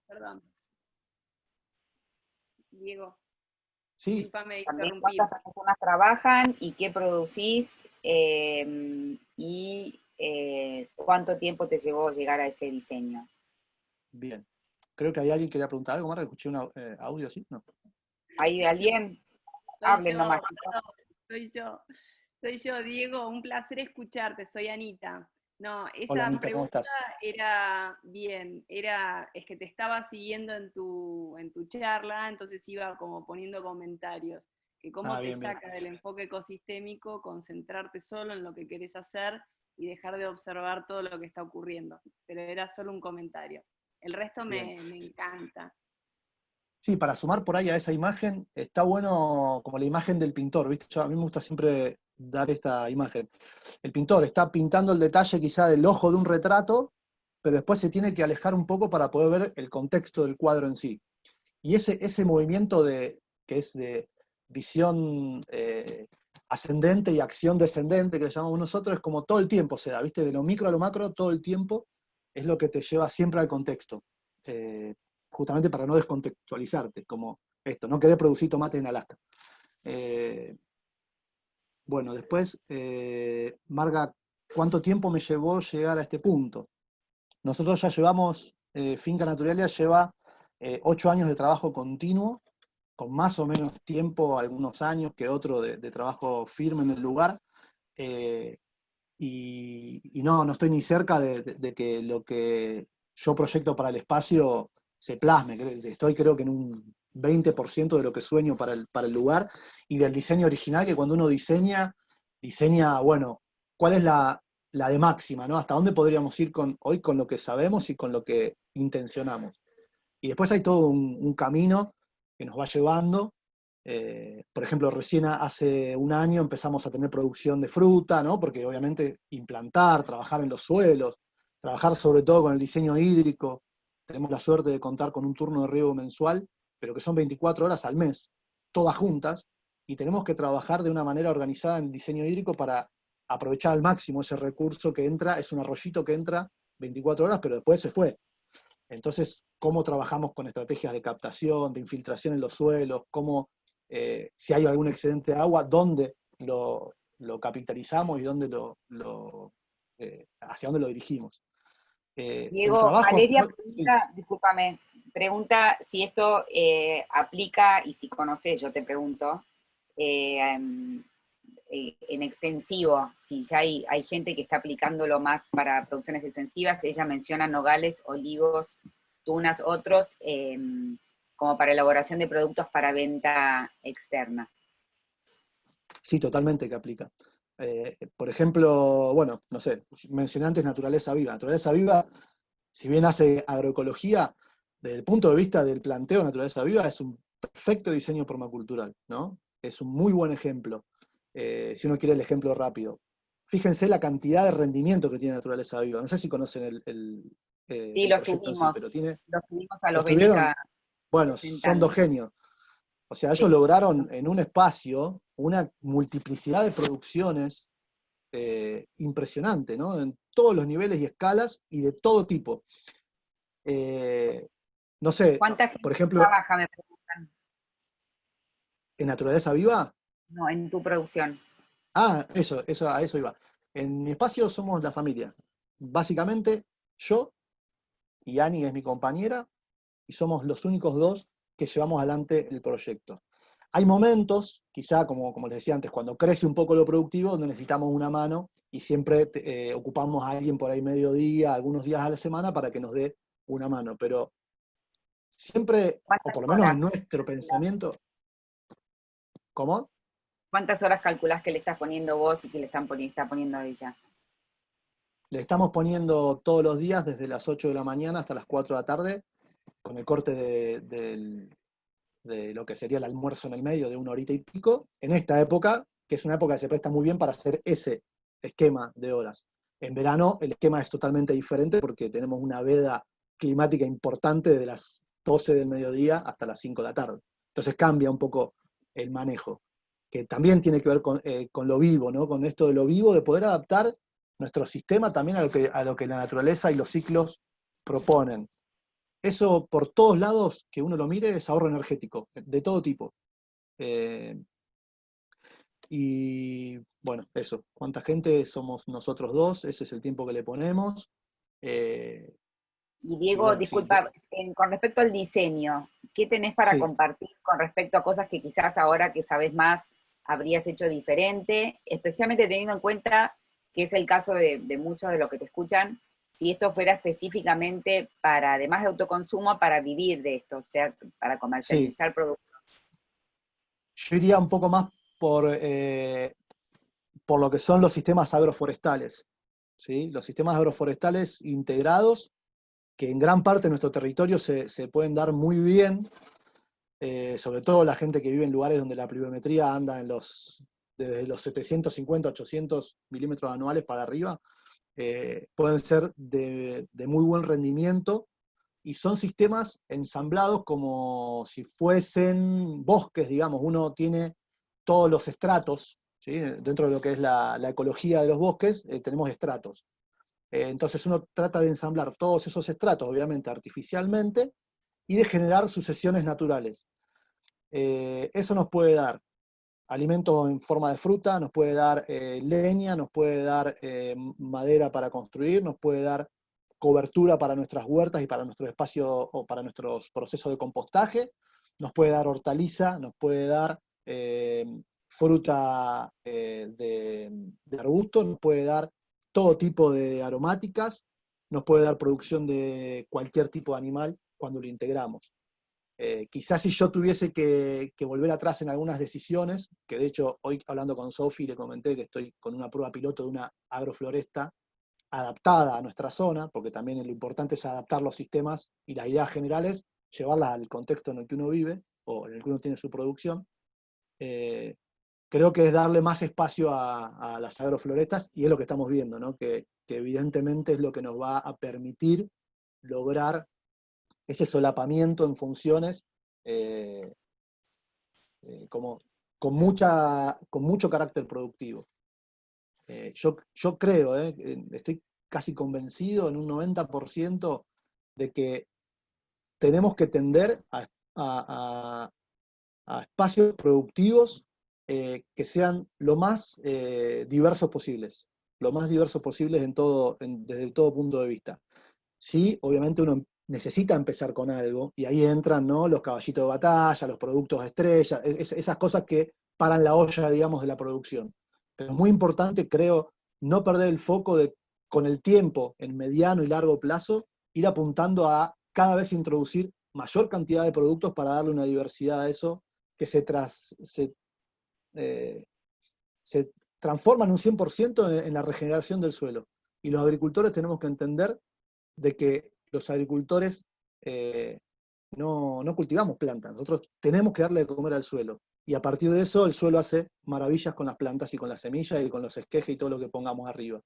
Perdón. Diego, sí, discúlpame También interrumpir. cuántas personas trabajan y qué producís y cuánto tiempo te llevó llegar a ese diseño. bien. Creo que hay alguien que quería preguntar algo más, escuché un audio así, ¿no? ¿Hay alguien? Soy Hablen yo, nomás. perdón, soy yo, Diego, un placer escucharte, soy Anita. No, Hola, esa Anita, ¿cómo pregunta estás? era bien, es que te estaba siguiendo en tu charla, entonces iba como poniendo comentarios, que cómo te Bien, bien. saca del enfoque ecosistémico concentrarte solo en lo que querés hacer y dejar de observar todo lo que está ocurriendo. Pero era solo un comentario. El resto me encanta. Sí, para sumar por ahí a esa imagen, está bueno como la imagen del pintor, ¿viste? A mí me gusta siempre dar esta imagen. El pintor está pintando el detalle quizá del ojo de un retrato, pero después se tiene que alejar un poco para poder ver el contexto del cuadro en sí. Y ese movimiento que es de visión ascendente y acción descendente, que le llamamos nosotros, es como todo el tiempo se da, ¿viste? De lo micro a lo macro, todo el tiempo es lo que te lleva siempre al contexto. Justamente para no descontextualizarte, como esto, no querer producir tomate en Alaska. Bueno, después, Marga, ¿cuánto tiempo me llevó llegar a este punto? Nosotros ya llevamos, Finca Naturalia lleva 8 años de trabajo continuo, con más o menos tiempo, algunos años que otro de trabajo firme en el lugar. Y no estoy ni cerca de que lo que yo proyecto para el espacio se plasme. Estoy creo que en un 20% de lo que sueño para el lugar y del diseño original, que cuando uno diseña, bueno, cuál es la de máxima, ¿no? Hasta dónde podríamos ir hoy con lo que sabemos y con lo que intencionamos. Y después hay todo un camino que nos va llevando. Por ejemplo, recién hace un año empezamos a tener producción de fruta, ¿no? Porque obviamente implantar, trabajar en los suelos, trabajar sobre todo con el diseño hídrico. Tenemos la suerte de contar con un turno de riego mensual, pero que son 24 horas al mes, todas juntas, y tenemos que trabajar de una manera organizada en el diseño hídrico para aprovechar al máximo ese recurso que entra, es un arroyito que entra 24 horas, pero después se fue. Entonces, ¿cómo trabajamos con estrategias de captación, de infiltración en los suelos? Si hay algún excedente de agua, dónde lo capitalizamos y hacia dónde lo dirigimos? El Diego, trabajo Valeria actual, sí. pregunta, discúlpame, pregunta si esto aplica, y si conoces, yo te pregunto, en extensivo, si ya hay gente que está aplicándolo más para producciones extensivas. Ella menciona nogales, olivos, tunas, otros, como para elaboración de productos para venta externa. Sí, totalmente que aplica. Por ejemplo, bueno, no sé, mencioné antes Naturaleza Viva. Naturaleza Viva, si bien hace agroecología, desde el punto de vista del planteo de Naturaleza Viva, es un perfecto diseño permacultural, ¿no? Es un muy buen ejemplo, si uno quiere el ejemplo rápido. Fíjense la cantidad de rendimiento que tiene Naturaleza Viva. No sé si conocen Sí, el proyecto en sí, pero los tuvimos a ¿los los tuvieron? Bélica Bueno, son dos presentando. genios. O sea, ellos Sí. lograron en un espacio una multiplicidad de producciones impresionante, ¿no? En todos los niveles y escalas y de todo tipo. No sé, ¿Cuánta gente por ejemplo, trabaja, me preguntan? en Naturaleza Viva. No, en tu producción. Ah, a eso iba. En mi espacio somos la familia. Básicamente, yo y Ani es mi compañera, y somos los únicos dos que llevamos adelante el proyecto. Hay momentos, quizá como les decía antes, cuando crece un poco lo productivo, donde necesitamos una mano y siempre ocupamos a alguien por ahí mediodía, algunos días a la semana para que nos dé una mano. Pero siempre, o ¿Cuántas por lo menos en horas? nuestro pensamiento, ¿cómo? ¿Cuántas horas calculás que le estás poniendo vos y que está poniendo ella? Le estamos poniendo todos los días desde las 8 de la mañana hasta las 4 de la tarde, con el corte de lo que sería el almuerzo en el medio de 1 horita y pico, en esta época, que es una época que se presta muy bien para hacer ese esquema de horas. En verano el esquema es totalmente diferente porque tenemos una veda climática importante desde las 12 del mediodía hasta las 5 de la tarde. Entonces cambia un poco el manejo, que también tiene que ver con lo vivo, ¿no? Con esto de lo vivo, de poder adaptar nuestro sistema también a lo que la naturaleza y los ciclos proponen. Eso por todos lados que uno lo mire es ahorro energético, de todo tipo. Eh, y bueno, eso. ¿Cuánta gente somos nosotros dos? Ese es el tiempo que le ponemos. Eh, Y y Diego, bueno, sí, disculpa, con respecto al diseño, ¿qué tenés para sí, compartir con respecto a cosas que quizás ahora que sabes más habrías hecho diferente? Especialmente teniendo en cuenta que es el caso de muchos de los que te escuchan, si esto fuera específicamente para, además de autoconsumo, para vivir de esto, o sea, para sí. comercializar productos. Yo iría un poco más por lo que son los sistemas agroforestales. ¿Sí? Los sistemas agroforestales integrados, que en gran parte de nuestro territorio se pueden dar muy bien. Sobre todo la gente que vive en lugares donde la pluviometría anda desde los 750, 800 milímetros anuales para arriba, pueden ser de muy buen rendimiento y son sistemas ensamblados como si fuesen bosques, digamos. Uno tiene todos los estratos, ¿sí? Dentro de lo que es la ecología de los bosques, tenemos estratos. Entonces uno trata de ensamblar todos esos estratos, obviamente artificialmente, y de generar sucesiones naturales. Eso nos puede dar alimento en forma de fruta, nos puede dar leña, nos puede dar madera para construir, nos puede dar cobertura para nuestras huertas y para nuestro espacio o para nuestros procesos de compostaje, nos puede dar hortaliza, nos puede dar fruta de arbusto, nos puede dar todo tipo de aromáticas, nos puede dar producción de cualquier tipo de animal cuando lo integramos. Quizás si yo tuviese que volver atrás en algunas decisiones, que de hecho hoy hablando con Sofi le comenté que estoy con una prueba piloto de una agrofloresta adaptada a nuestra zona, porque también lo importante es adaptar los sistemas y las ideas generales, llevarlas al contexto en el que uno vive o en el que uno tiene su producción. Eh, Creo que es darle más espacio a las agroflorestas y es lo que estamos viendo, ¿no? Que evidentemente es lo que nos va a permitir lograr ese solapamiento en funciones eh, como con mucho carácter productivo. Yo creo, estoy casi convencido en un 90% de que tenemos que tender a- a espacios productivos que sean lo más diversos posibles, lo más diversos posibles desde todo punto de vista. Sí, obviamente uno necesita empezar con algo, y ahí entran, ¿no?, los caballitos de batalla, los productos estrella, esas cosas que paran la olla, digamos, de la producción. Pero es muy importante, creo, no perder el foco de, con el tiempo, en mediano y largo plazo, ir apuntando a cada vez introducir mayor cantidad de productos para darle una diversidad a eso que eh, se transforma en un 100% en la regeneración del suelo. Y los agricultores tenemos que entender de que los agricultores no cultivamos plantas, nosotros tenemos que darle de comer al suelo. Y a partir de eso el suelo hace maravillas con las plantas y con las semillas y con los esquejes y todo lo que pongamos arriba.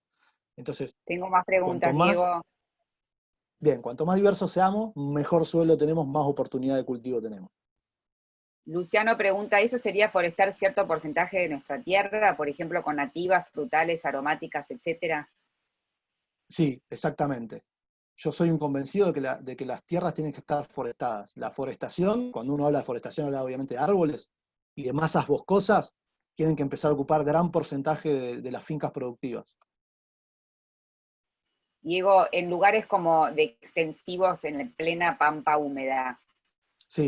Entonces, Tengo más cuanto preguntas, más, Diego. cuanto más diversos seamos, mejor suelo tenemos, más oportunidad de cultivo tenemos. Luciano pregunta, ¿eso sería forestar cierto porcentaje de nuestra tierra, por ejemplo, con nativas, frutales, aromáticas, etcétera? Sí, exactamente. Yo soy un convencido de que las tierras tienen que estar forestadas. La forestación, cuando uno habla de forestación, habla obviamente de árboles y de masas boscosas, tienen que empezar a ocupar gran porcentaje de las fincas productivas. Diego, en lugares como de extensivos en la plena pampa húmeda, Sí,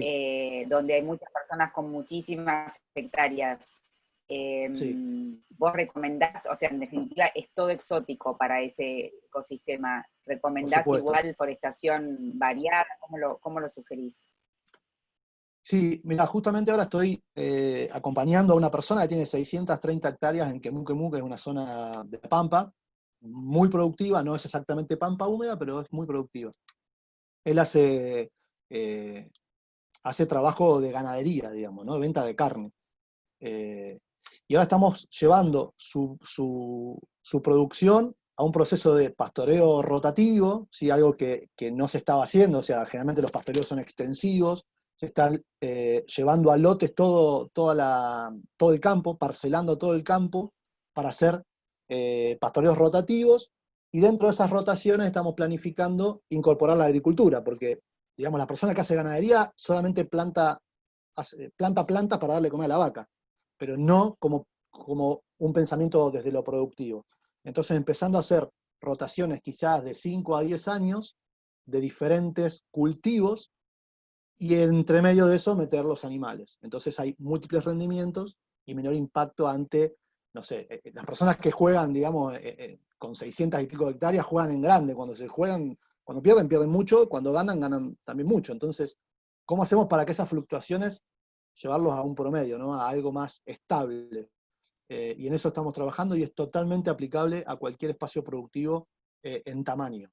donde hay muchas personas con muchísimas hectáreas, sí, vos recomendás, o sea, en definitiva es todo exótico para ese ecosistema, por ¿recomendás supuesto. igual forestación variada? Cómo lo sugerís? Sí, mira, justamente ahora estoy acompañando a una persona que tiene 630 hectáreas en Quemú, que es una zona de Pampa, muy productiva, no es exactamente Pampa húmeda, pero es muy productiva. Él eh, hace trabajo de ganadería, digamos, ¿no? De venta de carne. Eh, y ahora estamos llevando su producción a un proceso de pastoreo rotativo, ¿sí? Algo que no se estaba haciendo, o sea, generalmente los pastoreos son extensivos, se están llevando a lotes todo el campo, parcelando todo el campo para hacer pastoreos rotativos, y dentro de esas rotaciones estamos planificando incorporar la agricultura, porque, digamos, la persona que hace ganadería solamente planta plantas para darle comer a la vaca, pero no como un pensamiento desde lo productivo. Entonces, empezando a hacer rotaciones quizás de 5 a 10 años de diferentes cultivos, y entre medio de eso meter los animales. Entonces hay múltiples rendimientos y menor impacto ante, no sé, las personas que juegan, digamos, con 600 y pico de hectáreas, juegan en grande. Cuando pierden, pierden mucho, cuando ganan, ganan también mucho. Entonces, ¿cómo hacemos para que esas fluctuaciones llevarlos a un promedio, ¿no? A algo más estable? Y en eso estamos trabajando y es totalmente aplicable a cualquier espacio productivo en tamaño.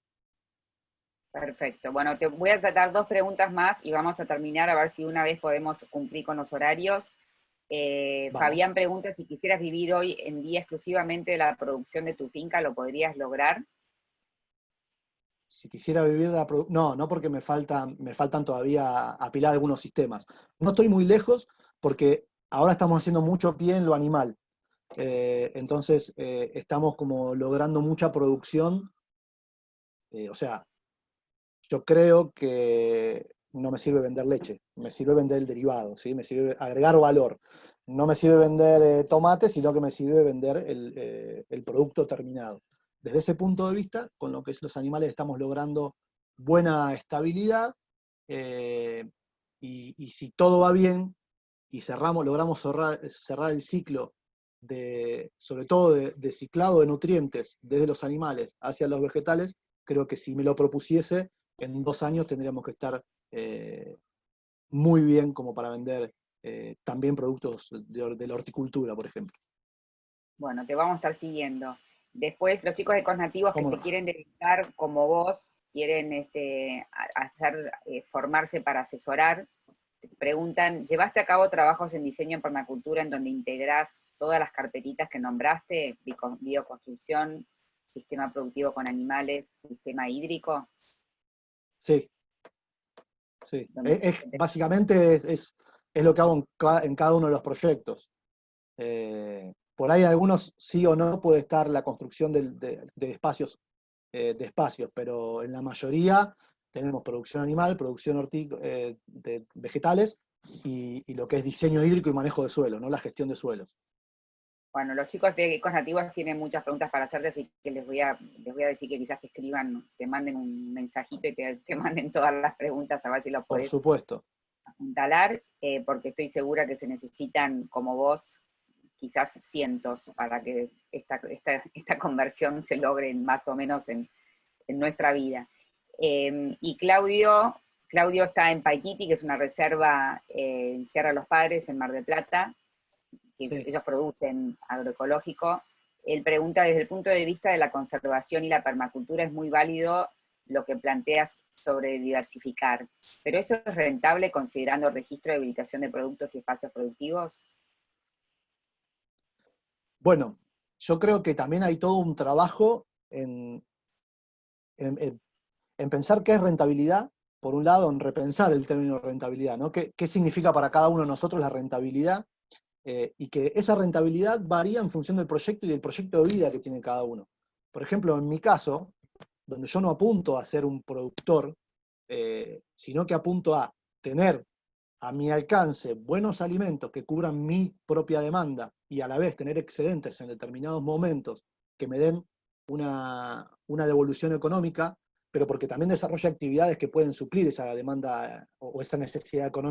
Perfecto. Bueno, te voy a tratar dos preguntas más y vamos a terminar a ver si una vez podemos cumplir con los horarios. Vamos. Fabián pregunta si quisieras vivir hoy en día exclusivamente de la producción de tu finca, ¿lo podrías lograr? Si quisiera vivir de la no, no porque me faltan todavía apilar algunos sistemas. No estoy muy lejos porque ahora estamos haciendo mucho pie en lo animal. Entonces estamos como logrando mucha producción. O sea, yo creo que no me sirve vender leche, me sirve vender el derivado, ¿sí? Me sirve agregar valor. No me sirve vender tomate, sino que me sirve vender el producto terminado. Desde ese punto de vista, con lo que es los animales estamos logrando buena estabilidad, eh, y si todo va bien y logramos cerrar el ciclo sobre todo de ciclado de nutrientes desde los animales hacia los vegetales, creo que si me lo propusiese, en 2 años tendríamos que estar eh, muy bien como para vender también productos de la horticultura, por ejemplo. Bueno, te vamos a estar siguiendo. Después, los chicos de Cosnativos que ¿Cómo se no? quieren dedicar como vos, quieren hacer, formarse para asesorar, te preguntan, ¿llevaste a cabo trabajos en diseño en permacultura en donde integrás todas las carpetitas que nombraste, bioconstrucción, sistema productivo con animales, sistema hídrico? Sí, sí. Donde Básicamente es lo que hago en cada uno de los proyectos. Por ahí algunos sí o no puede estar la construcción de espacios, pero en la mayoría tenemos producción animal, producción de vegetales y lo que es diseño hídrico y manejo de suelo, ¿no? La gestión de suelos. Bueno, los chicos de Cosnativos tienen muchas preguntas para hacerte, así que les voy a decir que quizás te escriban, te manden un mensajito y te manden todas las preguntas a ver si lo Por podés supuesto. apuntalar, porque estoy segura que se necesitan, como vos, quizás cientos para que esta conversión se logre más o menos en nuestra vida. Y Claudio está en Paititi, que es una reserva en Sierra de los Padres, en Mar del Plata, que Sí. ellos producen agroecológico. Él pregunta, desde el punto de vista de la conservación y la permacultura, es muy válido lo que planteas sobre diversificar, pero ¿eso es rentable considerando el registro de habilitación de productos y espacios productivos? Bueno, yo creo que también hay todo un trabajo en, en pensar qué es rentabilidad por un lado, en repensar el término rentabilidad, ¿no? ¿Qué significa para cada uno de nosotros la rentabilidad? Y que esa rentabilidad varía en función del proyecto y del proyecto de vida que tiene cada uno. Por ejemplo, en mi caso, donde yo no apunto a ser un productor, sino que apunto a tener a mi alcance buenos alimentos que cubran mi propia demanda y a la vez tener excedentes en determinados momentos que me den una devolución económica, pero porque también desarrolla actividades que pueden suplir esa demanda o esa necesidad económica